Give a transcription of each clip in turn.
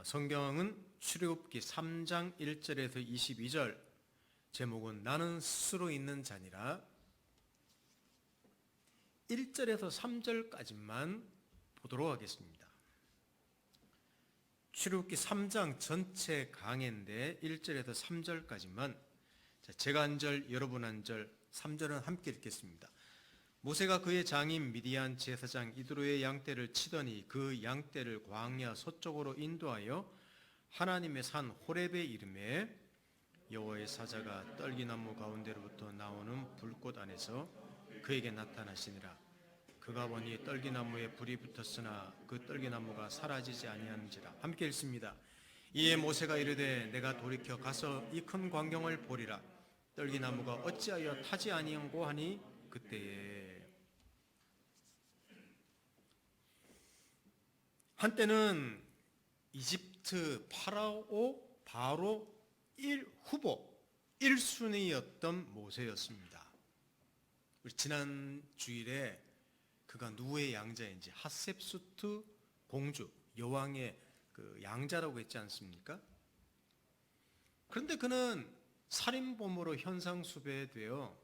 성경은 출애굽기 3장 1절에서 22절, 제목은 나는 스스로 있는 자니라. 1절에서 3절까지만 보도록 하겠습니다. 출애굽기 3장 전체 강해인데 1절에서 3절까지만, 제가 한 절, 여러분 한 절, 3절은 함께 읽겠습니다. 모세가 그의 장인 미디안 제사장 이드로의 양떼를 치더니 그 양떼를 광야 서쪽으로 인도하여 하나님의 산 호렙에 이르매, 여호와의 사자가 떨기나무 가운데로부터 나오는 불꽃 안에서 그에게 나타나시니라. 그가 보니 떨기나무에 불이 붙었으나 그 떨기나무가 사라지지 아니하는지라. 함께 읽습니다. 이에 모세가 이르되 내가 돌이켜 가서 이 큰 광경을 보리라. 떨기나무가 어찌하여 타지 아니한고 하니 그때에 한때는 이집트 파라오 바로 1후보 1순위였던 모세였습니다. 우리 지난 주일에 그가 누구의 양자인지 핫셉수트 공주 여왕의 그 양자라고 했지 않습니까? 그런데 그는 살인범으로 현상수배되어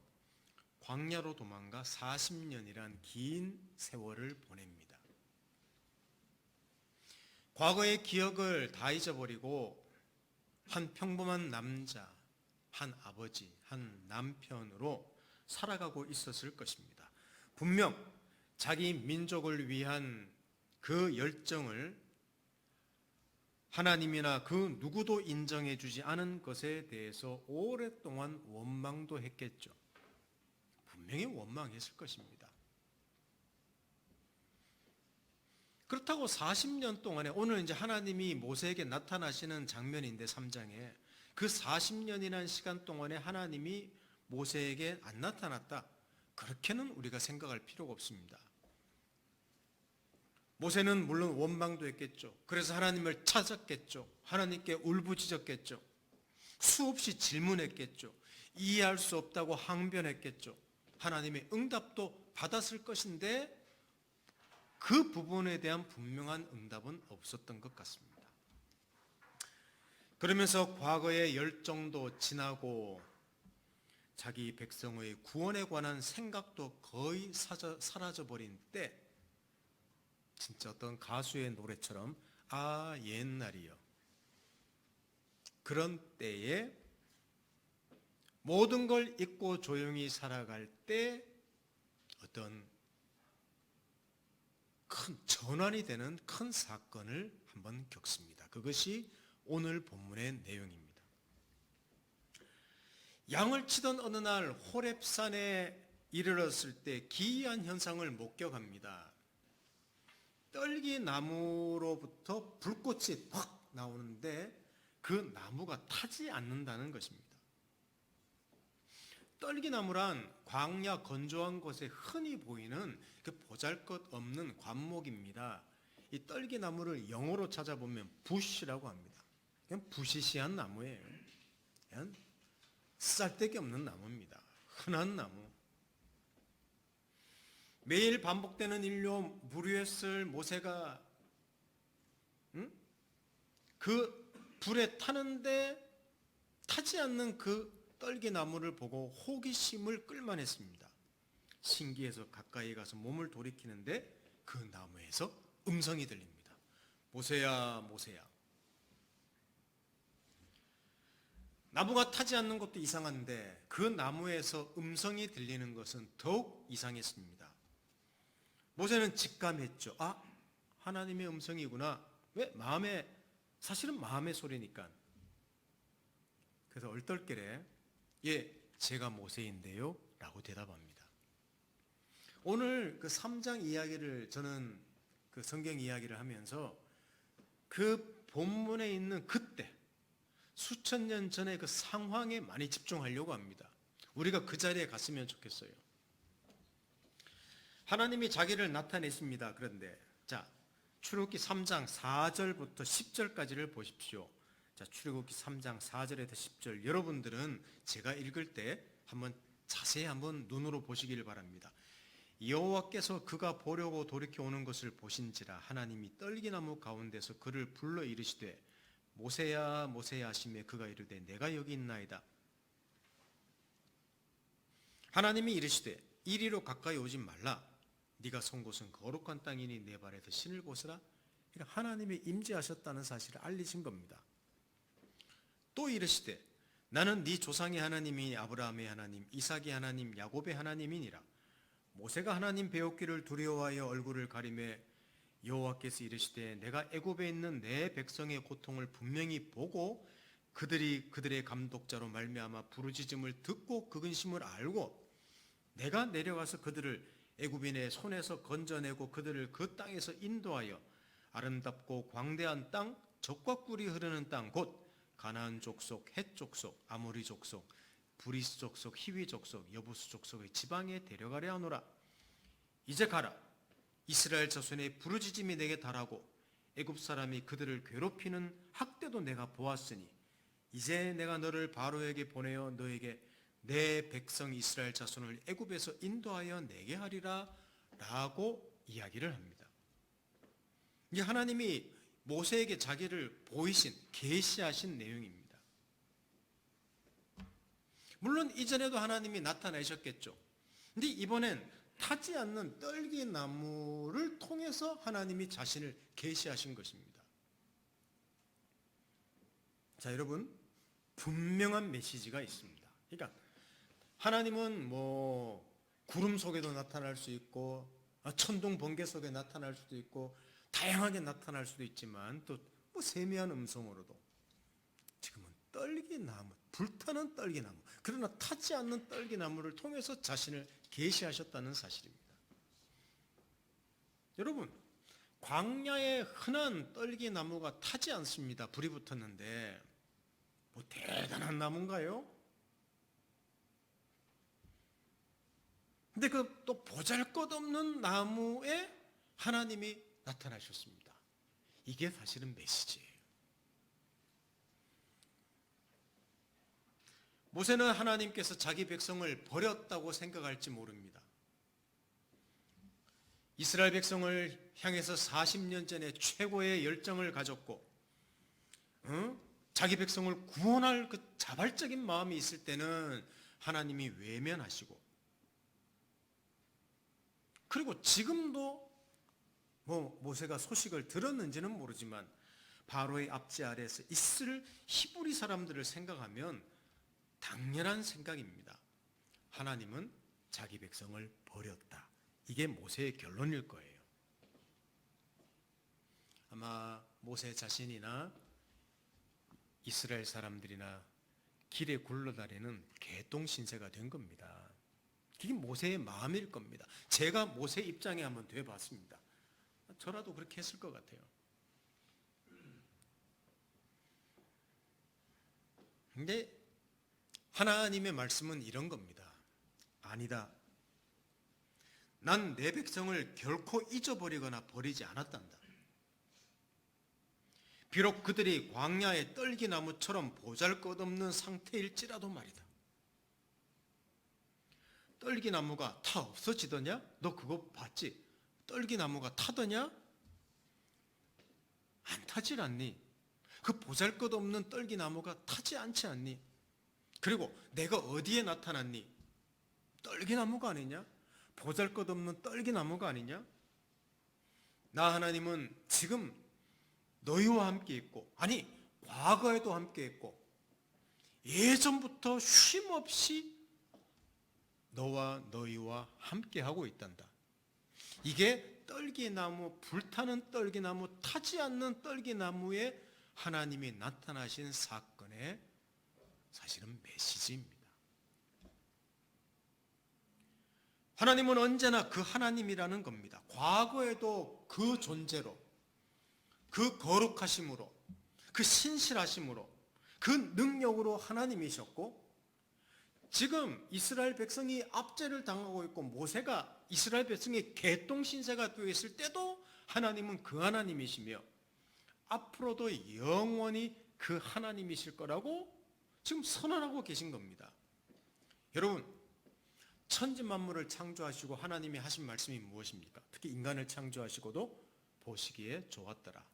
광야로 도망가 40년이란 긴 세월을 보냅니다. 과거의 기억을 다 잊어버리고 한 평범한 남자, 한 아버지, 한 남편으로 살아가고 있었을 것입니다. 분명 자기 민족을 위한 그 열정을 하나님이나 그 누구도 인정해 주지 않은 것에 대해서 오랫동안 원망도 했겠죠. 분명히 원망했을 것입니다. 그렇다고 40년 동안에, 오늘 이제 하나님이 모세에게 나타나시는 장면인데 3장에 그 40년이라는 시간 동안에 하나님이 모세에게 안 나타났다, 그렇게는 우리가 생각할 필요가 없습니다. 모세는 물론 원망도 했겠죠. 그래서 하나님을 찾았겠죠. 하나님께 울부짖었겠죠. 수없이 질문했겠죠. 이해할 수 없다고 항변했겠죠. 하나님의 응답도 받았을 것인데 그 부분에 대한 분명한 응답은 없었던 것 같습니다. 그러면서 과거의 열정도 지나고 자기 백성의 구원에 관한 생각도 거의 사라져버린 때, 진짜 어떤 가수의 노래처럼 아 옛날이요, 그런 때에 모든 걸 잊고 조용히 살아갈 때 어떤 큰 전환이 되는 큰 사건을 한번 겪습니다. 그것이 오늘 본문의 내용입니다. 양을 치던 어느 날 호렙산에 이르렀을 때 기이한 현상을 목격합니다. 떨기나무로부터 불꽃이 확 나오는데 그 나무가 타지 않는다는 것입니다. 떨기나무란 광야 건조한 곳에 흔히 보이는 그 보잘것없는 관목입니다. 이 떨기나무를 영어로 찾아보면 부시라고 합니다. 그냥 부시시한 나무예요. 그냥 쓸데기 없는 나무입니다. 흔한 나무. 매일 반복되는 일로 무리했을 모세가 그 불에 타는데 타지 않는 그 떨기나무를 보고 호기심을 끌만 했습니다. 신기해서 가까이 가서 몸을 돌이키는데 그 나무에서 음성이 들립니다. 모세야, 모세야. 나무가 타지 않는 것도 이상한데 그 나무에서 음성이 들리는 것은 더욱 이상했습니다. 모세는 직감했죠. 아, 하나님의 음성이구나. 왜? 사실은 마음의 소리니까. 그래서 얼떨결에 예, 제가 모세인데요 라고 대답합니다. 오늘 그 3장 이야기를, 저는 그 성경 이야기를 하면서 그 본문에 있는 그때 수천 년 전의 그 상황에 많이 집중하려고 합니다. 우리가 그 자리에 갔으면 좋겠어요. 하나님이 자기를 나타냈습니다. 그런데 출애굽기 3장 4절부터 10절까지를 보십시오. 출애굽기 3장 4절에서 10절, 여러분들은 제가 읽을 때 한번 자세히 한번 눈으로 보시길 바랍니다. 여호와께서 그가 보려고 돌이켜 오는 것을 보신지라 하나님이 떨기나무 가운데서 그를 불러 이르시되 모세야 모세야 하시매 그가 이르되 내가 여기 있나이다. 하나님이 이르시되 이리로 가까이 오지 말라. 네가 선 곳은 거룩한 땅이니 내 발에서 신을 벗으라. 하나님이 임재하셨다는 사실을 알리신 겁니다. 또 이르시되 나는 네 조상의 하나님이니 아브라함의 하나님, 이삭의 하나님, 야곱의 하나님이니라. 모세가 하나님 배웠기를 두려워하여 얼굴을 가리매 여호와께서 이르시되 내가 애굽에 있는 내 백성의 고통을 분명히 보고 그들이 그들의 감독자로 말미암아 부르짖음을 듣고 그 근심을 알고 내가 내려가서 그들을 애굽인의 손에서 건져내고 그들을 그 땅에서 인도하여 아름답고 광대한 땅, 젖과 꿀이 흐르는 땅 곧 가나안 족속, 헷 족속, 아모리 족속, 브리스 족속, 히위 족속, 여부스 족속의 지방에 데려가려 하노라. 이제 가라. 이스라엘 자손의 부르짖음이 내게 달하고 애굽 사람이 그들을 괴롭히는 학대도 내가 보았으니 이제 내가 너를 바로에게 보내어 너에게 내 백성 이스라엘 자손을 애굽에서 인도하여 내게 하리라 라고 이야기를 합니다. 이 하나님이 모세에게 자기를 보이신, 계시하신 내용입니다. 물론 이전에도 하나님이 나타나셨겠죠. 근데 이번엔 타지 않는 떨기나무를 통해서 하나님이 자신을 계시하신 것입니다. 자, 여러분, 분명한 메시지가 있습니다. 그러니까 하나님은 구름 속에도 나타날 수 있고 천둥 번개 속에 나타날 수도 있고 다양하게 나타날 수도 있지만 또 세미한 음성으로도 지금은 떨기나무, 불타는 떨기나무, 그러나 타지 않는 떨기나무를 통해서 자신을 계시하셨다는 사실입니다. 여러분, 광야에 흔한 떨기나무가 타지 않습니다. 불이 붙었는데 대단한 나무인가요? 근데 그 또 보잘것없는 나무에 하나님이 나타나셨습니다. 이게 사실은 메시지예요. 모세는 하나님께서 자기 백성을 버렸다고 생각할지 모릅니다. 이스라엘 백성을 향해서 40년 전에 최고의 열정을 가졌고 자기 백성을 구원할 그 자발적인 마음이 있을 때는 하나님이 외면하시고 그리고 지금도 모세가 소식을 들었는지는 모르지만 바로의 압제 아래에서 있을 히브리 사람들을 생각하면 당연한 생각입니다. 하나님은 자기 백성을 버렸다. 이게 모세의 결론일 거예요. 아마 모세 자신이나 이스라엘 사람들이나 길에 굴러다니는 개똥신세가 된 겁니다. 그게 모세의 마음일 겁니다. 제가 모세 입장에 한번 돼봤습니다. 저라도 그렇게 했을 것 같아요. 근데 하나님의 말씀은 이런 겁니다. 아니다. 난 내 백성을 결코 잊어버리거나 버리지 않았단다. 비록 그들이 광야의 떨기나무처럼 보잘것없는 상태일지라도 말이다. 떨기나무가 다 없어지더냐? 너 그거 봤지? 떨기나무가 타더냐? 안 타질 않니? 그 보잘것없는 떨기나무가 타지 않지 않니? 그리고 내가 어디에 나타났니? 떨기나무가 아니냐? 보잘것없는 떨기나무가 아니냐? 나 하나님은 지금 너희와 함께 있고, 아니 과거에도 함께 있고 예전부터 쉼없이 너와 너희와 함께 하고 있단다. 이게 떨기나무, 불타는 떨기나무, 타지 않는 떨기나무에 하나님이 나타나신 사건의 사실은 메시지입니다. 하나님은 언제나 그 하나님이라는 겁니다. 과거에도 그 존재로, 그 거룩하심으로, 그 신실하심으로, 그 능력으로 하나님이셨고, 지금 이스라엘 백성이 압제를 당하고 있고 모세가 이스라엘 백성의 개똥신세가 되어 있을 때도 하나님은 그 하나님이시며 앞으로도 영원히 그 하나님이실 거라고 지금 선언하고 계신 겁니다. 여러분, 천지 만물을 창조하시고 하나님이 하신 말씀이 무엇입니까? 특히 인간을 창조하시고도 보시기에 좋았더라.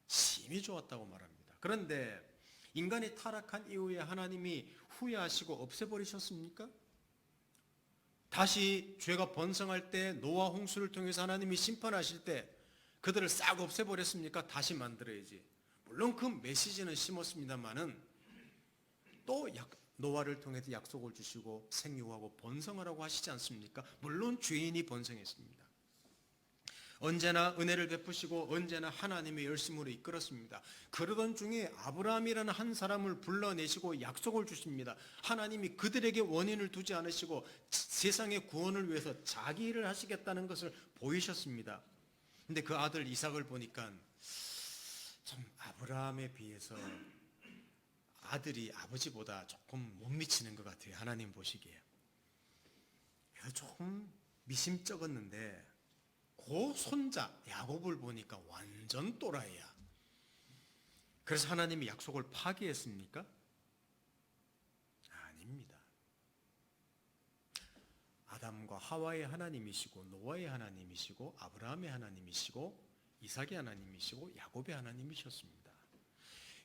심히 좋았다고 말합니다. 그런데 인간이 타락한 이후에 하나님이 후회하시고 없애버리셨습니까? 다시 죄가 번성할 때 노아 홍수를 통해서 하나님이 심판하실 때 그들을 싹 없애버렸습니까? 다시 만들어야지. 물론 그 메시지는 심었습니다만은 또 노아를 통해서 약속을 주시고 생육하고 번성하라고 하시지 않습니까? 물론 죄인이 번성했습니다. 언제나 은혜를 베푸시고 언제나 하나님의 열심으로 이끌었습니다. 그러던 중에 아브라함이라는 한 사람을 불러내시고 약속을 주십니다. 하나님이 그들에게 원인을 두지 않으시고 세상의 구원을 위해서 자기 일을 하시겠다는 것을 보이셨습니다. 근데 그 아들 이삭을 보니까 참 아브라함에 비해서 아들이 아버지보다 조금 못 미치는 것 같아요. 하나님 보시기에. 그래서 조금 미심쩍었는데 그 손자 야곱을 보니까 완전 또라이야. 그래서 하나님이 약속을 파기했습니까? 아닙니다. 아담과 하와의 하나님이시고 노아의 하나님이시고 아브라함의 하나님이시고 이삭의 하나님이시고 야곱의 하나님이셨습니다.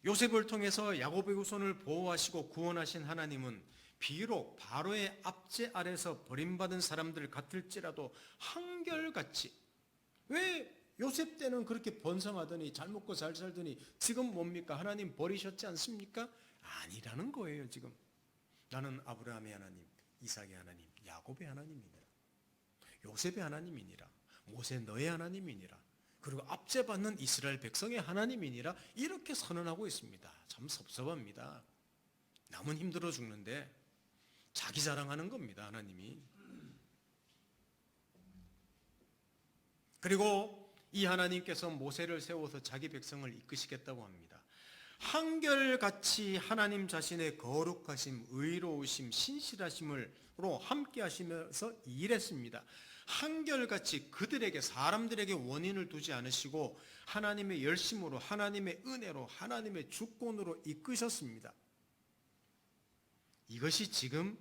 요셉을 통해서 야곱의 후손을 보호하시고 구원하신 하나님은 비록 바로의 압제 아래서 버림받은 사람들 같을지라도 한결같이, 왜 요셉 때는 그렇게 번성하더니 잘 먹고 잘 살더니 지금 뭡니까? 하나님 버리셨지 않습니까? 아니라는 거예요. 지금 나는 아브라함의 하나님, 이삭의 하나님, 야곱의 하나님이니라, 요셉의 하나님이니라, 모세 너의 하나님이니라, 그리고 압제받는 이스라엘 백성의 하나님이니라, 이렇게 선언하고 있습니다. 참 섭섭합니다. 남은 힘들어 죽는데 자기 자랑하는 겁니다, 하나님이. 그리고 이 하나님께서 모세를 세워서 자기 백성을 이끄시겠다고 합니다. 한결같이 하나님 자신의 거룩하심, 의로우심, 신실하심으로 함께 하시면서 일했습니다. 한결같이 그들에게, 사람들에게 원인을 두지 않으시고 하나님의 열심으로, 하나님의 은혜로, 하나님의 주권으로 이끄셨습니다. 이것이 지금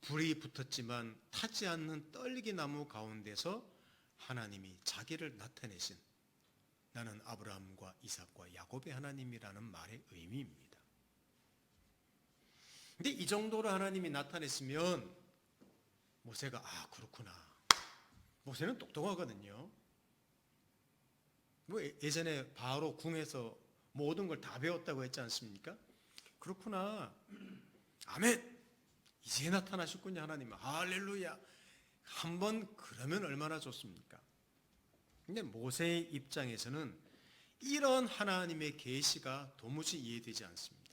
불이 붙었지만 타지 않는 떨기나무 가운데서 하나님이 자기를 나타내신, 나는 아브라함과 이삭과 야곱의 하나님이라는 말의 의미입니다. 근데 이 정도로 하나님이 나타냈으면 모세가 그렇구나. 모세는 똑똑하거든요. 뭐 예전에 바로 궁에서 모든 걸 다 배웠다고 했지 않습니까? 그렇구나. 아멘. 이제 나타나셨군요, 하나님. 할렐루야. 한번 그러면 얼마나 좋습니까? 근데 모세의 입장에서는 이런 하나님의 계시가 도무지 이해되지 않습니다.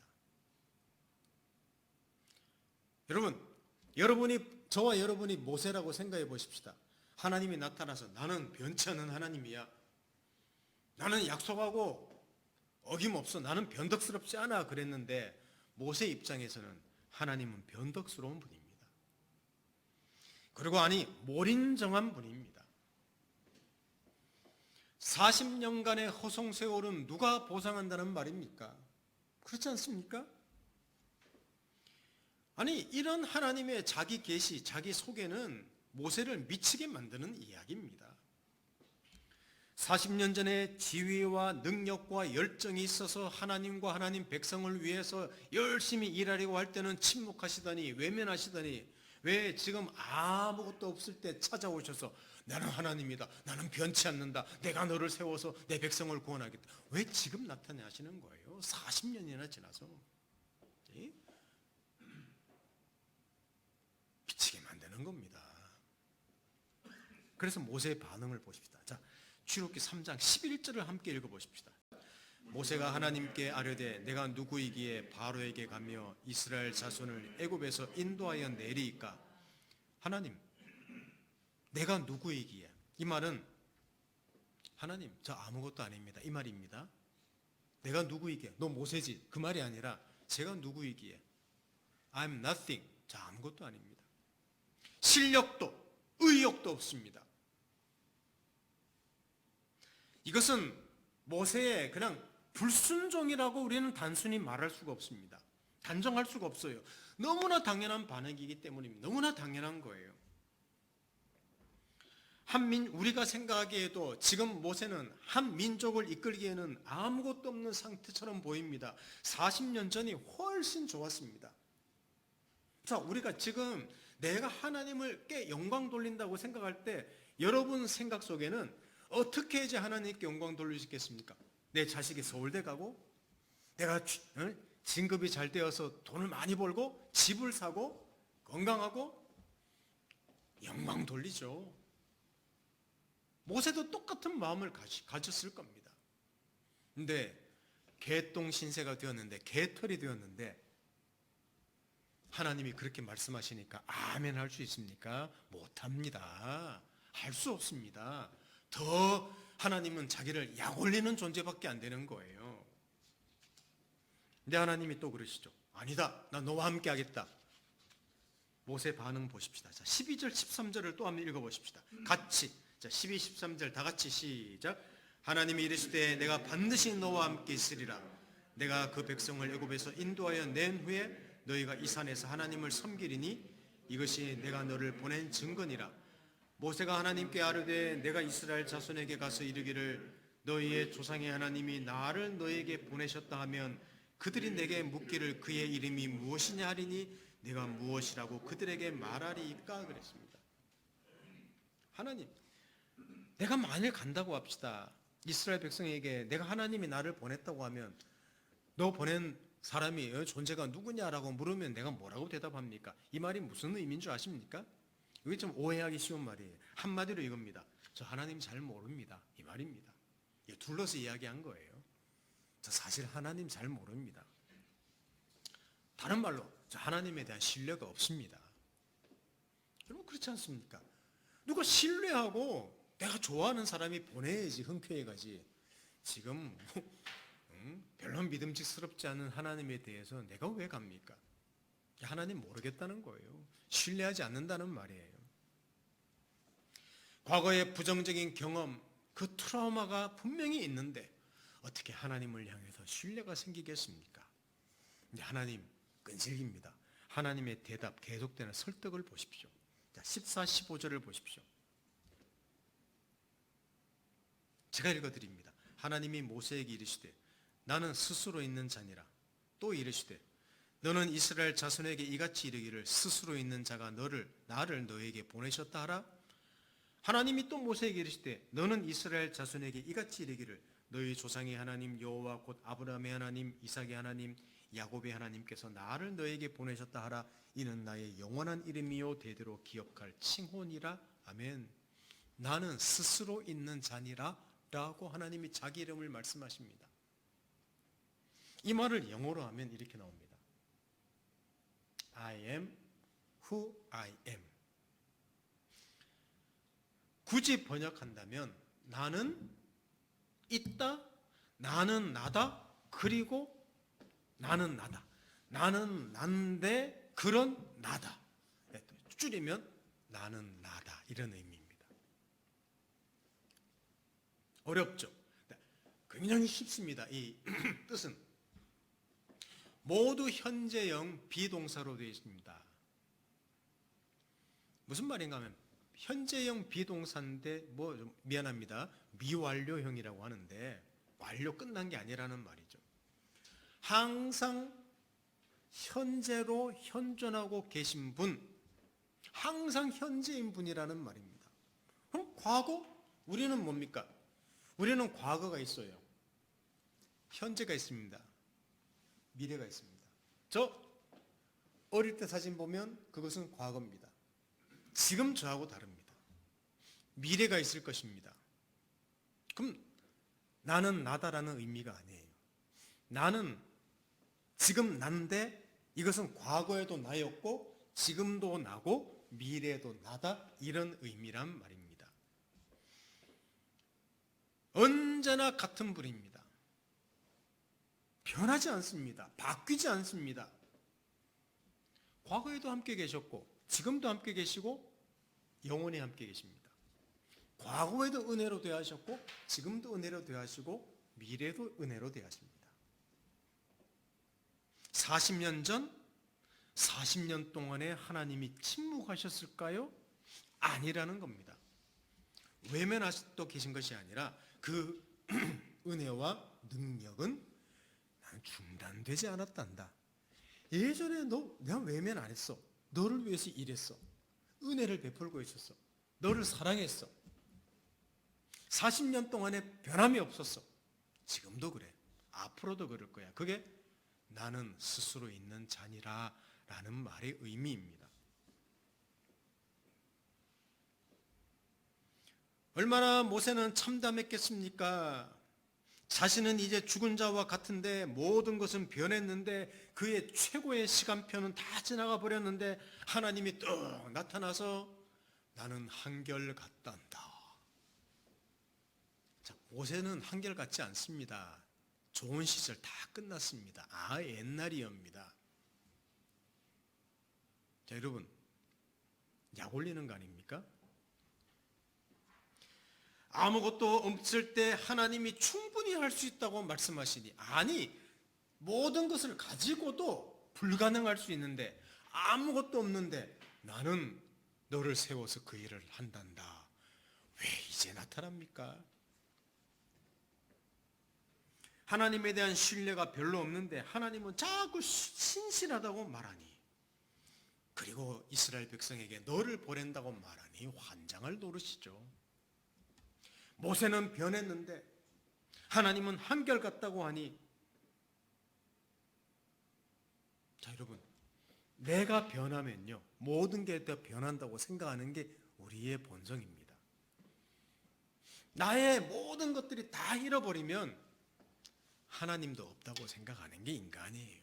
저와 여러분이 모세라고 생각해 보십시다. 하나님이 나타나서 나는 변치 않는 하나님이야. 나는 약속하고 어김없어. 나는 변덕스럽지 않아. 그랬는데 모세 입장에서는 하나님은 변덕스러운 분입니다. 그리고 몰인정한 분입니다. 40년간의 허송세월은 누가 보상한다는 말입니까? 그렇지 않습니까? 이런 하나님의 자기 계시, 자기 소개는 모세를 미치게 만드는 이야기입니다. 40년 전에 지위와 능력과 열정이 있어서 하나님과 하나님 백성을 위해서 열심히 일하려고 할 때는 침묵하시더니, 외면하시더니, 왜 지금 아무것도 없을 때 찾아오셔서 나는 하나님이다, 나는 변치 않는다, 내가 너를 세워서 내 백성을 구원하겠다, 왜 지금 나타나시는 거예요? 40년이나 지나서. 미치게 만드는 겁니다. 그래서 모세의 반응을 보십시다. 자, 출애굽기 3장 11절을 함께 읽어보십시다. 모세가 하나님께 아뢰되 내가 누구이기에 바로에게 가며 이스라엘 자손을 애굽에서 인도하여 내리이까? 하나님, 내가 누구이기에? 이 말은 하나님, 저 아무것도 아닙니다, 이 말입니다. 내가 누구이기에? 너 모세지? 그 말이 아니라 제가 누구이기에? I'm nothing. 저 아무것도 아닙니다. 실력도 의욕도 없습니다. 이것은 모세의 그냥 불순종이라고 우리는 단순히 말할 수가 없습니다. 단정할 수가 없어요. 너무나 당연한 반응이기 때문입니다. 너무나 당연한 거예요. 우리가 생각하기에도 지금 모세는 한 민족을 이끌기에는 아무것도 없는 상태처럼 보입니다. 40년 전이 훨씬 좋았습니다. 자, 우리가 지금 내가 하나님을 꽤 영광 돌린다고 생각할 때 여러분 생각 속에는 어떻게 이제 하나님께 영광 돌릴 수 있겠습니까? 내 자식이 서울대 가고 내가 진급이 잘 되어서 돈을 많이 벌고 집을 사고 건강하고 영광 돌리죠. 모세도 똑같은 마음을 가졌을 겁니다. 근데 개똥 신세가 되었는데, 개털이 되었는데 하나님이 그렇게 말씀하시니까 아멘 할 수 있습니까? 못합니다. 할 수 없습니다. 더 하나님은 자기를 약 올리는 존재밖에 안 되는 거예요. 근데 하나님이 또 그러시죠. 아니다, 나 너와 함께 하겠다. 모세 반응 보십시다. 자, 12절 13절을 또 한번 읽어보십시다. 같이. 자, 12, 13절 다 같이 시작. 하나님이 이르시되 내가 반드시 너와 함께 있으리라. 내가 그 백성을 애굽에서 인도하여 낸 후에 너희가 이 산에서 하나님을 섬기리니 이것이 내가 너를 보낸 증거니라. 모세가 하나님께 아뢰되 내가 이스라엘 자손에게 가서 이르기를 너희의 조상의 하나님이 나를 너에게 보내셨다 하면 그들이 내게 묻기를 그의 이름이 무엇이냐 하리니 내가 무엇이라고 그들에게 말하리이까 그랬습니다. 하나님, 내가 만일 간다고 합시다. 이스라엘 백성에게 내가 하나님이 나를 보냈다고 하면 너 보낸 사람이 존재가 누구냐라고 물으면 내가 뭐라고 대답합니까? 이 말이 무슨 의미인 줄 아십니까? 이게 좀 오해하기 쉬운 말이에요. 한마디로 이겁니다. 저 하나님 잘 모릅니다. 이 말입니다. 둘러서 이야기한 거예요. 저 사실 하나님 잘 모릅니다. 다른 말로 저 하나님에 대한 신뢰가 없습니다. 여러분 그렇지 않습니까? 누가 신뢰하고 내가 좋아하는 사람이 보내야지 흔쾌히 가지. 지금 별로 믿음직스럽지 않은 하나님에 대해서 내가 왜 갑니까? 하나님 모르겠다는 거예요. 신뢰하지 않는다는 말이에요. 과거의 부정적인 경험, 그 트라우마가 분명히 있는데 어떻게 하나님을 향해서 신뢰가 생기겠습니까? 근데 하나님 끈질깁니다. 하나님의 대답, 계속되는 설득을 보십시오. 자, 14, 15절을 보십시오. 제가 읽어드립니다. 하나님이 모세에게 이르시되 나는 스스로 있는 자니라. 또 이르시되 너는 이스라엘 자손에게 이같이 이르기를 스스로 있는 자가 나를 너에게 보내셨다 하라. 하나님이 또 모세에게 이르시되 너는 이스라엘 자손에게 이같이 이르기를 너희 조상의 하나님 여호와 곧 아브라함의 하나님 이삭의 하나님 야곱의 하나님께서 나를 너에게 보내셨다 하라. 이는 나의 영원한 이름이요 대대로 기억할 칭호니라. 아멘. 나는 스스로 있는 자니라 라고 하나님이 자기 이름을 말씀하십니다. 이 말을 영어로 하면 이렇게 나옵니다. I am who I am. 굳이 번역한다면 나는 있다, 나는 나다, 그리고 나는 나다. 나는 난데 그런 나다. 줄이면 나는 나다. 이런 의미입니다. 어렵죠? 굉장히 쉽습니다. 이 뜻은 모두 현재형 비동사로 되어 있습니다. 무슨 말인가 하면 현재형 비동사인데 미안합니다. 미완료형이라고 하는데 완료 끝난 게 아니라는 말이죠. 항상 현재로 현존하고 계신 분, 항상 현재인 분이라는 말입니다. 그럼 과거? 우리는 뭡니까? 우리는 과거가 있어요. 현재가 있습니다. 미래가 있습니다. 저 어릴 때 사진 보면 그것은 과거입니다. 지금 저하고 다릅니다. 미래가 있을 것입니다. 그럼 나는 나다라는 의미가 아니에요. 나는 지금 난데 이것은 과거에도 나였고 지금도 나고 미래도 나다 이런 의미란 말입니다. 언제나 같은 분입니다. 변하지 않습니다. 바뀌지 않습니다. 과거에도 함께 계셨고 지금도 함께 계시고 영원히 함께 계십니다. 과거에도 은혜로 대하셨고 지금도 은혜로 대하시고 미래도 은혜로 대하십니다. 40년 전, 40년 동안에 하나님이 침묵하셨을까요? 아니라는 겁니다. 외면하시고 계신 것이 아니라 그 은혜와 능력은 나는 중단되지 않았단다. 예전에 내가 외면 안 했어. 너를 위해서 일했어. 은혜를 베풀고 있었어. 너를 사랑했어. 40년 동안에 변함이 없었어. 지금도 그래. 앞으로도 그럴 거야. 그게 나는 스스로 있는 자니라 라는 말의 의미입니다. 얼마나 모세는 참담했겠습니까? 자신은 이제 죽은 자와 같은데 모든 것은 변했는데 그의 최고의 시간표는 다 지나가 버렸는데 하나님이 뚝 나타나서 나는 한결같단다. 자, 모세는 한결같지 않습니다. 좋은 시절 다 끝났습니다. 옛날이옵니다. 자, 여러분, 약 올리는 거 아닙니까? 아무것도 없을 때 하나님이 충분히 할 수 있다고 말씀하시니, 아니, 모든 것을 가지고도 불가능할 수 있는데 아무것도 없는데 나는 너를 세워서 그 일을 한단다. 왜 이제 나타납니까? 하나님에 대한 신뢰가 별로 없는데 하나님은 자꾸 신실하다고 말하니, 그리고 이스라엘 백성에게 너를 보낸다고 말하니 환장을 노르시죠. 모세는 변했는데 하나님은 한결같다고 하니, 자, 여러분, 내가 변하면요 모든 게 다 변한다고 생각하는 게 우리의 본성입니다. 나의 모든 것들이 다 잃어버리면 하나님도 없다고 생각하는 게 인간이에요.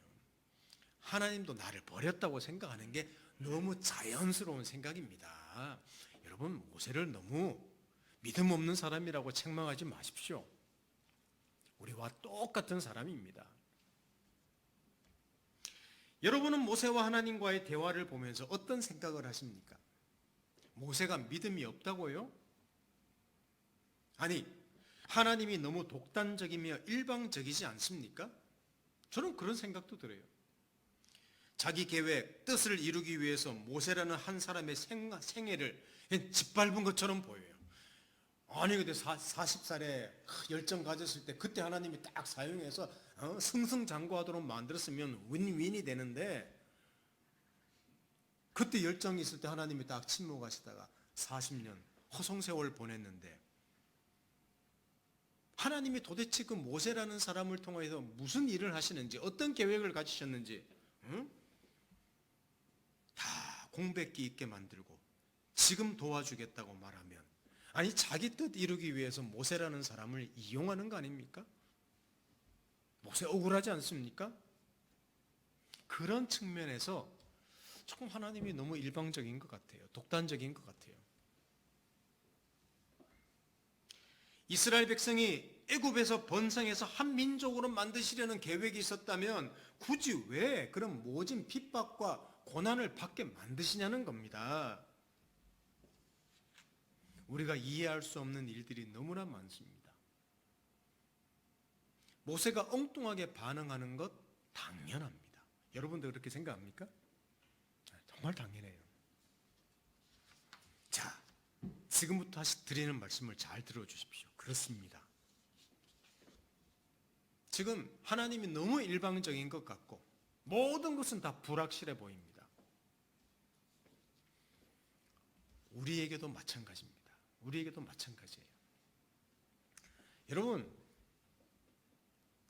하나님도 나를 버렸다고 생각하는 게 너무 자연스러운 생각입니다. 여러분, 모세를 너무 믿음 없는 사람이라고 책망하지 마십시오. 우리와 똑같은 사람입니다. 여러분은 모세와 하나님과의 대화를 보면서 어떤 생각을 하십니까? 모세가 믿음이 없다고요? 아니, 하나님이 너무 독단적이며 일방적이지 않습니까? 저는 그런 생각도 들어요. 자기 계획, 뜻을 이루기 위해서 모세라는 한 사람의 생애를 짓밟은 것처럼 보여요. 아니, 근데 40살에 열정 가졌을 때 그때 하나님이 딱 사용해서 승승장구하도록 만들었으면 윈윈이 되는데, 그때 열정이 있을 때 하나님이 딱 침묵하시다가 40년 허송세월 보냈는데, 하나님이 도대체 그 모세라는 사람을 통해서 무슨 일을 하시는지, 어떤 계획을 가지셨는지 다 공백기 있게 만들고 지금 도와주겠다고 말하면, 아니, 자기 뜻 이루기 위해서 모세라는 사람을 이용하는 거 아닙니까? 모세 억울하지 않습니까? 그런 측면에서 조금 하나님이 너무 일방적인 것 같아요. 독단적인 것 같아요. 이스라엘 백성이 애굽에서 번성해서 한 민족으로 만드시려는 계획이 있었다면 굳이 왜 그런 모진 핍박과 고난을 받게 만드시냐는 겁니다. 우리가 이해할 수 없는 일들이 너무나 많습니다. 모세가 엉뚱하게 반응하는 것 당연합니다. 여러분도 그렇게 생각합니까? 정말 당연해요. 자, 지금부터 다시 드리는 말씀을 잘 들어주십시오. 그렇습니다. 지금 하나님이 너무 일방적인 것 같고 모든 것은 다 불확실해 보입니다. 우리에게도 마찬가지입니다. 우리에게도 마찬가지예요. 여러분,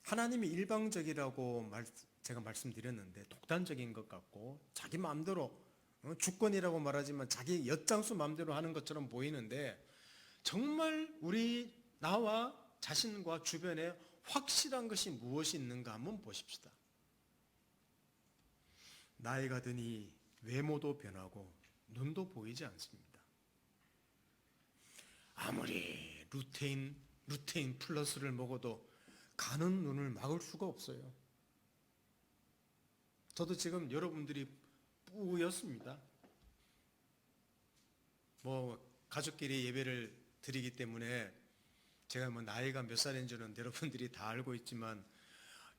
하나님이 일방적이라고 제가 말씀드렸는데 독단적인 것 같고 자기 마음대로 주권이라고 말하지만 자기 엿장수 마음대로 하는 것처럼 보이는데, 정말 나와 자신과 주변에 확실한 것이 무엇이 있는가 한번 보십시다. 나이가 드니 외모도 변하고 눈도 보이지 않습니다. 아무리 루테인 플러스를 먹어도 가는 눈을 막을 수가 없어요. 저도 지금 여러분들이 뿌였습니다. 가족끼리 예배를 드리기 때문에 제가 나이가 몇 살인지는 여러분들이 다 알고 있지만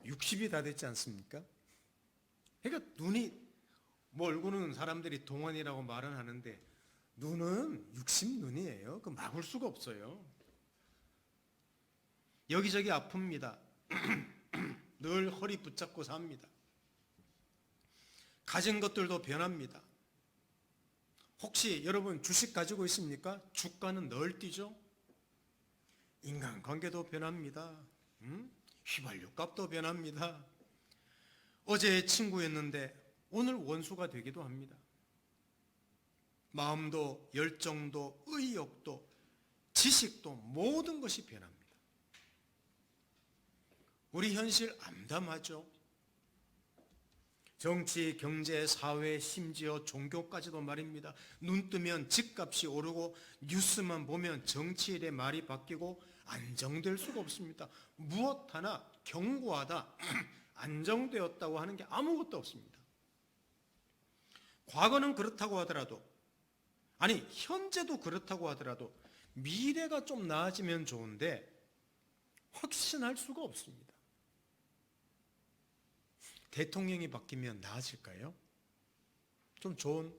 60이 다 됐지 않습니까? 그러니까 눈이 뭐 얼굴은 사람들이 동안이라고 말은 하는데 눈은 육신눈이에요. 그 막을 수가 없어요. 여기저기 아픕니다. 늘 허리 붙잡고 삽니다. 가진 것들도 변합니다. 혹시 여러분 주식 가지고 있습니까? 주가는 늘 뛰죠. 인간관계도 변합니다. 휘발유 값도 변합니다. 어제 친구였는데 오늘 원수가 되기도 합니다. 마음도 열정도 의욕도 지식도 모든 것이 변합니다. 우리 현실 암담하죠. 정치, 경제, 사회, 심지어 종교까지도 말입니다. 눈 뜨면 집값이 오르고 뉴스만 보면 정치인의 말이 바뀌고 안정될 수가 없습니다. 무엇 하나 견고하다, 안정되었다고 하는 게 아무것도 없습니다. 과거는 그렇다고 하더라도, 아니 현재도 그렇다고 하더라도 미래가 좀 나아지면 좋은데 확신할 수가 없습니다. 대통령이 바뀌면 나아질까요? 좀 좋은,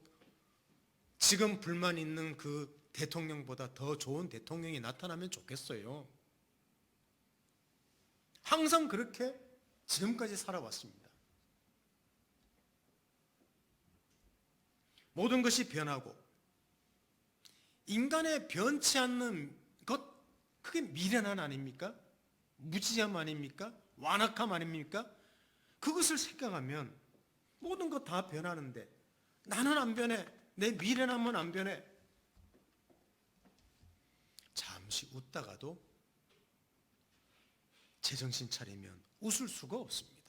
지금 불만 있는 그 대통령보다 더 좋은 대통령이 나타나면 좋겠어요. 항상 그렇게 지금까지 살아왔습니다. 모든 것이 변하고 인간의 변치 않는 것, 그게 미련한 아닙니까? 무지함 아닙니까? 완악함 아닙니까? 그것을 생각하면 모든 것 다 변하는데 나는 안 변해. 내 미련함은 안 변해. 잠시 웃다가도 제정신 차리면 웃을 수가 없습니다.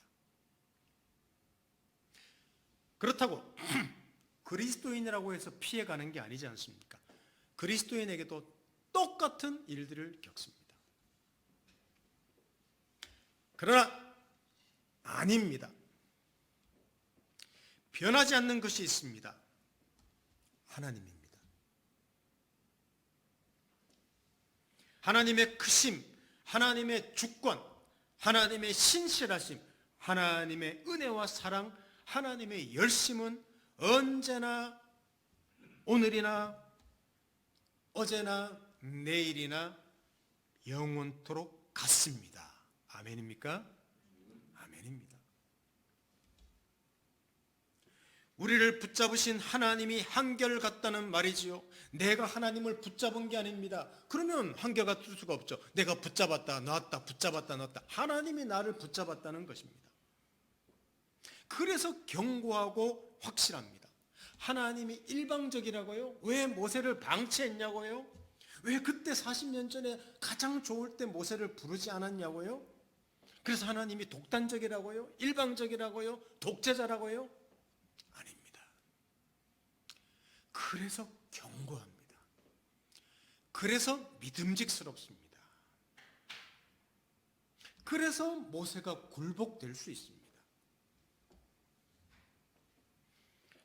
그렇다고 그리스도인이라고 해서 피해가는 게 아니지 않습니까? 그리스도인에게도 똑같은 일들을 겪습니다. 그러나 아닙니다. 변하지 않는 것이 있습니다. 하나님입니다. 하나님의 크심, 하나님의 주권, 하나님의 신실하심, 하나님의 은혜와 사랑, 하나님의 열심은 언제나 오늘이나 어제나 내일이나 영원토록 같습니다. 아멘입니까? 아멘입니다. 우리를 붙잡으신 하나님이 한결같다는 말이지요. 내가 하나님을 붙잡은 게 아닙니다. 그러면 한결같을 수가 없죠. 내가 붙잡았다 놨다 붙잡았다 놨다. 하나님이 나를 붙잡았다는 것입니다. 그래서 견고하고 확실합니다. 하나님이 일방적이라고요? 왜 모세를 방치했냐고요? 왜 그때 40년 전에 가장 좋을 때 모세를 부르지 않았냐고요? 그래서 하나님이 독단적이라고요? 일방적이라고요? 독재자라고요? 아닙니다. 그래서 견고합니다. 그래서 믿음직스럽습니다. 그래서 모세가 굴복될 수 있습니다.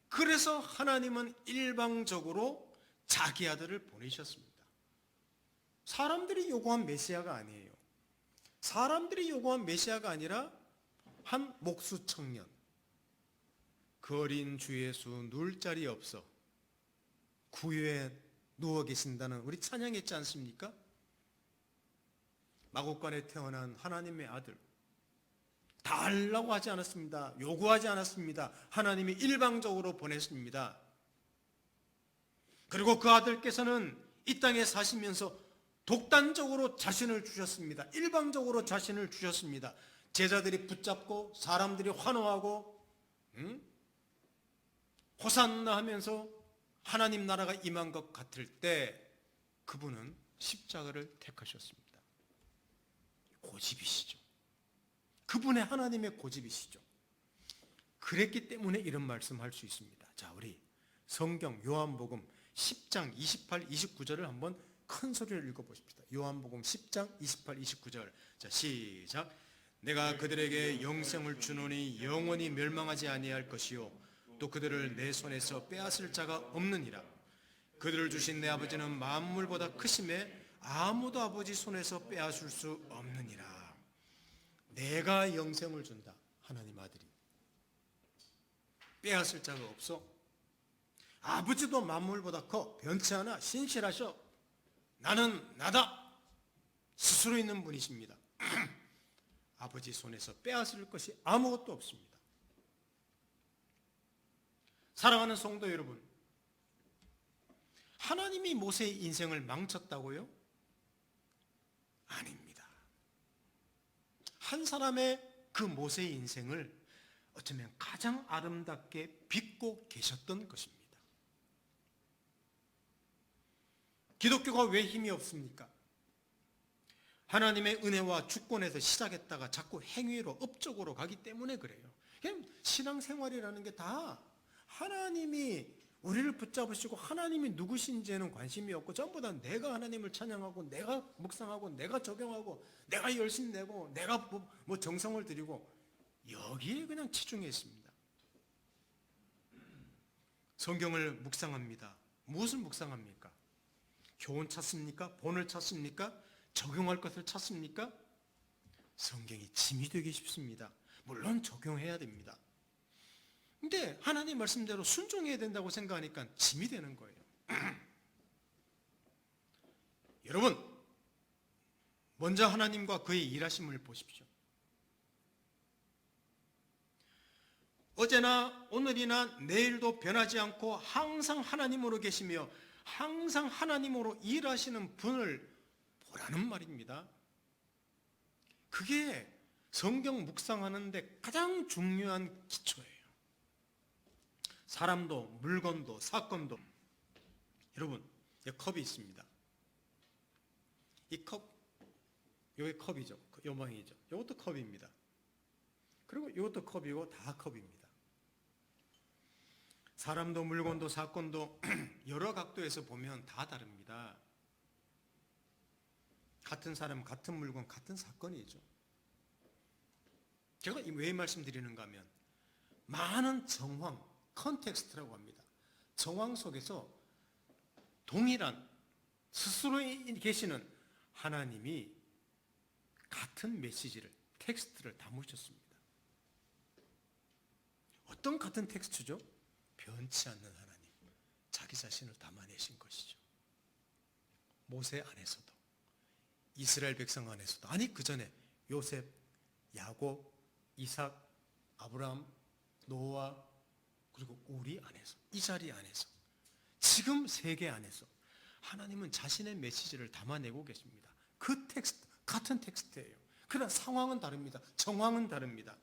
그래서 하나님은 일방적으로 자기 아들을 보내셨습니다. 사람들이 요구한 메시아가 아니에요. 사람들이 요구한 메시아가 아니라 한 목수 청년, 그 어린 주 예수 누울 자리 없어 구유에 누워 계신다는 우리 찬양했지 않습니까? 마곡간에 태어난 하나님의 아들, 달라고 하지 않았습니다. 요구하지 않았습니다. 하나님이 일방적으로 보냈습니다. 그리고 그 아들께서는 이 땅에 사시면서 독단적으로 자신을 주셨습니다. 일방적으로 자신을 주셨습니다. 제자들이 붙잡고 사람들이 환호하고 호산나 하면서 하나님 나라가 임한 것 같을 때 그분은 십자가를 택하셨습니다. 고집이시죠. 그분의 하나님의 고집이시죠. 그랬기 때문에 이런 말씀할 수 있습니다. 자, 우리 성경 요한복음 10장 28, 29절을 한번 큰 소리를 읽어보십시다. 요한복음 10장 28, 29절. 자, 시작. 내가 그들에게 영생을 주노니 영원히 멸망하지 아니할 것이요 또 그들을 내 손에서 빼앗을 자가 없느니라. 그들을 주신 내 아버지는 만물보다 크심에 아무도 아버지 손에서 빼앗을 수 없느니라. 내가 영생을 준다. 하나님 아들이 빼앗을 자가 없어. 아버지도 만물보다 커. 변치 않아. 신실하셔. 나는 나다. 스스로 있는 분이십니다. 아버지 손에서 빼앗을 것이 아무것도 없습니다. 사랑하는 성도 여러분, 하나님이 모세의 인생을 망쳤다고요? 아닙니다. 한 사람의 그 모세의 인생을 어쩌면 가장 아름답게 빚고 계셨던 것입니다. 기독교가 왜 힘이 없습니까? 하나님의 은혜와 주권에서 시작했다가 자꾸 행위로 업적으로 가기 때문에 그래요. 신앙생활이라는 게 다 하나님이 우리를 붙잡으시고 하나님이 누구신지에는 관심이 없고 전부 다 내가 하나님을 찬양하고 내가 묵상하고 내가 적용하고 내가 열심 내고 내가 뭐 정성을 들이고 여기에 그냥 치중해 있습니다. 성경을 묵상합니다. 무엇을 묵상합니까? 교훈 찾습니까? 본을 찾습니까? 적용할 것을 찾습니까? 성경이 짐이 되기 쉽습니다. 물론 적용해야 됩니다. 근데 하나님 말씀대로 순종해야 된다고 생각하니까 짐이 되는 거예요. 여러분, 먼저 하나님과 그의 일하심을 보십시오. 어제나 오늘이나 내일도 변하지 않고 항상 하나님으로 계시며 항상 하나님으로 일하시는 분을 보라는 말입니다. 그게 성경 묵상하는데 가장 중요한 기초예요. 사람도 물건도 사건도. 여러분, 여기 컵이 있습니다. 이 컵, 여기 컵이죠. 요망이죠. 이것도 컵입니다. 그리고 이것도 컵이고 다 컵입니다. 사람도 물건도 사건도 여러 각도에서 보면 다 다릅니다. 같은 사람, 같은 물건, 같은 사건이죠. 제가 왜 말씀드리는가 하면 많은 정황, 컨텍스트라고 합니다. 정황 속에서 동일한 스스로 계시는 하나님이 같은 메시지를, 텍스트를 담으셨습니다. 어떤 같은 텍스트죠? 변치 않는 하나님, 자기 자신을 담아내신 것이죠. 모세 안에서도, 이스라엘 백성 안에서도, 아니 그 전에 요셉, 야곱, 이삭, 아브라함, 노아, 그리고 우리 안에서, 이 자리 안에서, 지금 세계 안에서 하나님은 자신의 메시지를 담아내고 계십니다. 그 텍스트, 같은 텍스트예요. 그러나 상황은 다릅니다. 정황은 다릅니다.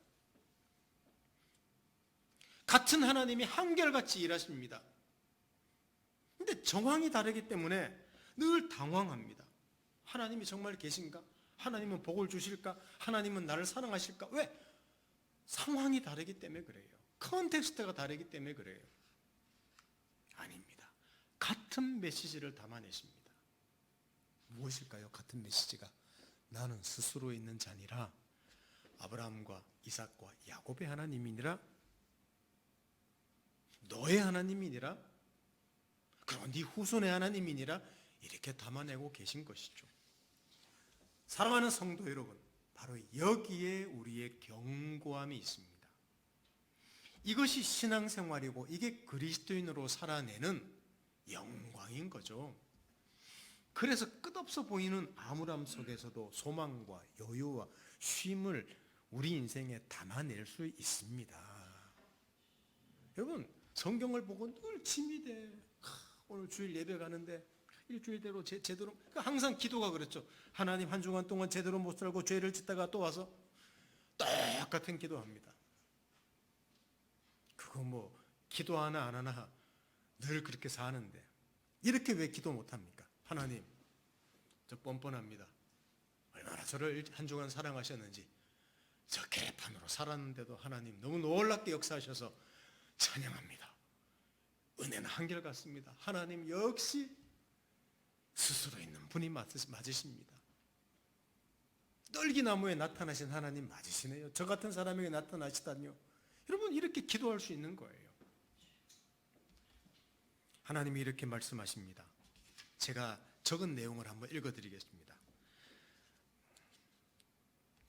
같은 하나님이 한결같이 일하십니다. 근데 정황이 다르기 때문에 늘 당황합니다. 하나님이 정말 계신가? 하나님은 복을 주실까? 하나님은 나를 사랑하실까? 왜? 상황이 다르기 때문에 그래요. 컨텍스트가 다르기 때문에 그래요. 아닙니다. 같은 메시지를 담아내십니다. 무엇일까요? 같은 메시지가 나는 스스로 있는 자니라 아브라함과 이삭과 야곱의 하나님이니라 너의 하나님이니라 그리고 네 후손의 하나님이니라 이렇게 담아내고 계신 것이죠. 사랑하는 성도 여러분, 바로 여기에 우리의 견고함이 있습니다. 이것이 신앙생활이고 이게 그리스도인으로 살아내는 영광인 거죠. 그래서 끝없어 보이는 암울함 속에서도 소망과 여유와 쉼을 우리 인생에 담아낼 수 있습니다. 여러분, 성경을 보고 늘 짐이 돼. 오늘 주일 예배 가는데 일주일대로 제대로, 항상 기도가 그렇죠. 하나님, 한 주간 동안 제대로 못 살고 죄를 짓다가 또 와서 똑같은 기도합니다. 그거 뭐 기도 하나 안 하나 늘 그렇게 사는데 이렇게 왜 기도 못합니까? 하나님, 저 뻔뻔합니다. 얼마나 저를 한 주간 사랑하셨는지 저 개판으로 살았는데도 하나님 너무 놀랍게 역사하셔서 찬양합니다. 은혜는 한결같습니다. 하나님 역시 스스로 있는 분이 맞으십니다. 떨기나무에 나타나신 하나님 맞으시네요. 저 같은 사람에게 나타나시다니요. 여러분, 이렇게 기도할 수 있는 거예요. 하나님이 이렇게 말씀하십니다. 제가 적은 내용을 한번 읽어드리겠습니다.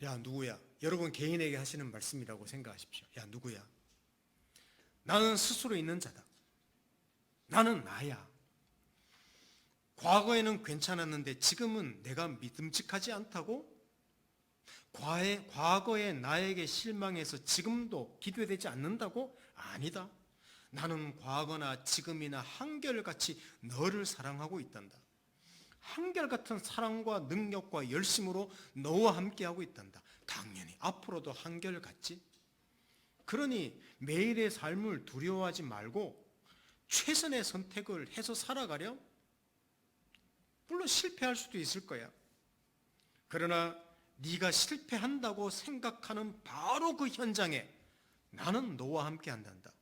야, 누구야? 여러분 개인에게 하시는 말씀이라고 생각하십시오. 야, 누구야? 나는 스스로 있는 자다. 나는 나야. 과거에는 괜찮았는데 지금은 내가 믿음직하지 않다고? 과거의 나에게 실망해서 지금도 기도되지 않는다고? 아니다. 나는 과거나 지금이나 한결같이 너를 사랑하고 있단다. 한결같은 사랑과 능력과 열심으로 너와 함께하고 있단다. 당연히 앞으로도 한결같지. 그러니 매일의 삶을 두려워하지 말고 최선의 선택을 해서 살아가렴. 물론 실패할 수도 있을 거야. 그러나 네가 실패한다고 생각하는 바로 그 현장에 나는 너와 함께 한단다.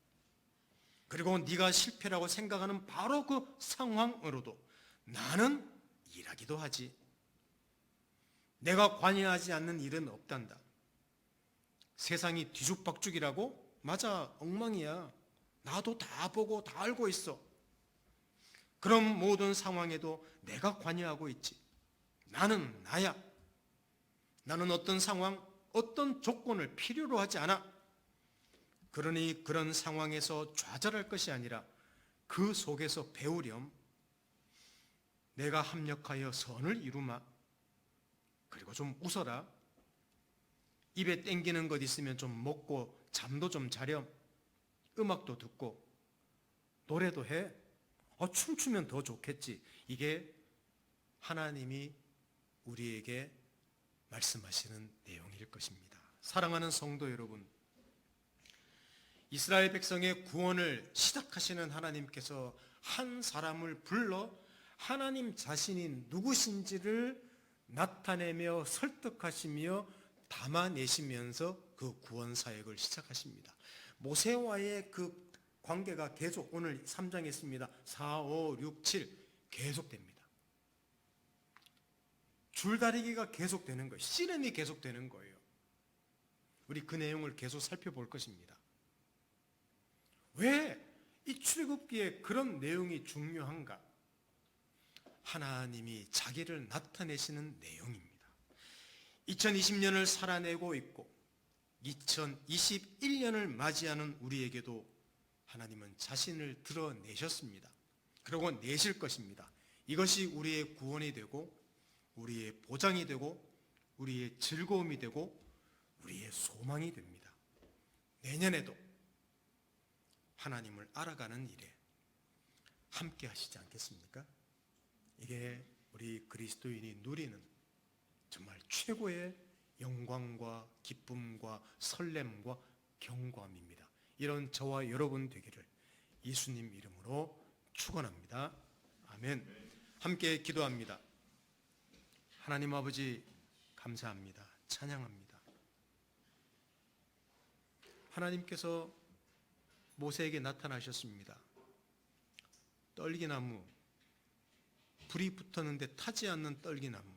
그리고 네가 실패라고 생각하는 바로 그 상황으로도 나는 일하기도 하지. 내가 관여하지 않는 일은 없단다. 세상이 뒤죽박죽이라고? 맞아, 엉망이야. 나도 다 보고 다 알고 있어. 그런 모든 상황에도 내가 관여하고 있지. 나는 나야. 나는 어떤 상황, 어떤 조건을 필요로 하지 않아. 그러니 그런 상황에서 좌절할 것이 아니라 그 속에서 배우렴. 내가 합력하여 선을 이루마. 그리고 좀 웃어라. 입에 땡기는 것 있으면 좀 먹고 잠도 좀 자렴. 음악도 듣고 노래도 해. 춤추면 더 좋겠지. 이게 하나님이 우리에게 말씀하시는 내용일 것입니다. 사랑하는 성도 여러분, 이스라엘 백성의 구원을 시작하시는 하나님께서 한 사람을 불러 하나님 자신이 누구신지를 나타내며 설득하시며 담아내시면서 그 구원 사역을 시작하십니다. 모세와의 그 관계가 계속 오늘 3장에 있습니다. 4, 5, 6, 7 계속됩니다. 줄다리기가 계속되는 거예요. 씨름이 계속되는 거예요. 우리 그 내용을 계속 살펴볼 것입니다. 왜 이 출애굽기에 그런 내용이 중요한가? 하나님이 자기를 나타내시는 내용입니다. 2020년을 살아내고 있고 2021년을 맞이하는 우리에게도 하나님은 자신을 드러내셨습니다. 그리고 내실 것입니다. 이것이 우리의 구원이 되고 우리의 보장이 되고 우리의 즐거움이 되고 우리의 소망이 됩니다. 내년에도 하나님을 알아가는 일에 함께 하시지 않겠습니까? 이게 우리 그리스도인이 누리는 정말 최고의 영광과 기쁨과 설렘과 경고함입니다. 이런 저와 여러분 되기를 예수님 이름으로 축원합니다. 아멘. 함께 기도합니다. 하나님 아버지 감사합니다. 찬양합니다. 하나님께서 모세에게 나타나셨습니다. 떨기나무, 불이 붙었는데 타지 않는 떨기나무.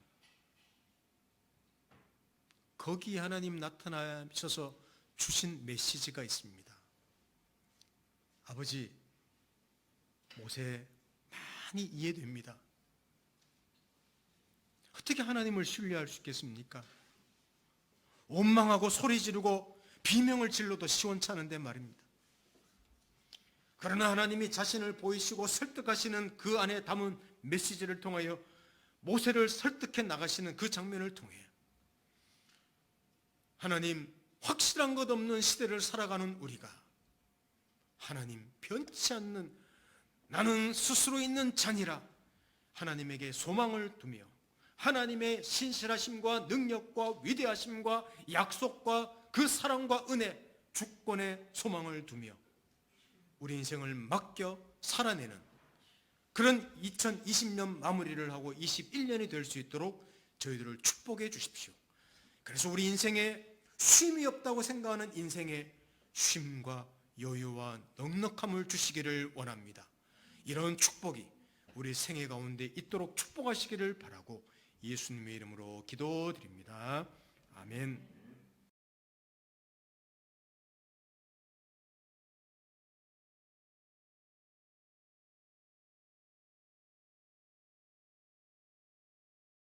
거기 하나님 나타나셔서 주신 메시지가 있습니다. 아버지, 모세 많이 이해됩니다. 어떻게 하나님을 신뢰할 수 있겠습니까? 원망하고 소리 지르고 비명을 질러도 시원찮은데 말입니다. 그러나 하나님이 자신을 보이시고 설득하시는 그 안에 담은 메시지를 통하여 모세를 설득해 나가시는 그 장면을 통해 하나님, 확실한 것 없는 시대를 살아가는 우리가 하나님 변치 않는 나는 스스로 있는 자니라 하나님에게 소망을 두며 하나님의 신실하심과 능력과 위대하심과 약속과 그 사랑과 은혜, 주권의 소망을 두며 우리 인생을 맡겨 살아내는 그런 2020년 마무리를 하고 21년이 될 수 있도록 저희들을 축복해 주십시오. 그래서 우리 인생에 쉼이 없다고 생각하는 인생에 쉼과 여유와 넉넉함을 주시기를 원합니다. 이런 축복이 우리 생애 가운데 있도록 축복하시기를 바라고 예수님의 이름으로 기도드립니다. 아멘.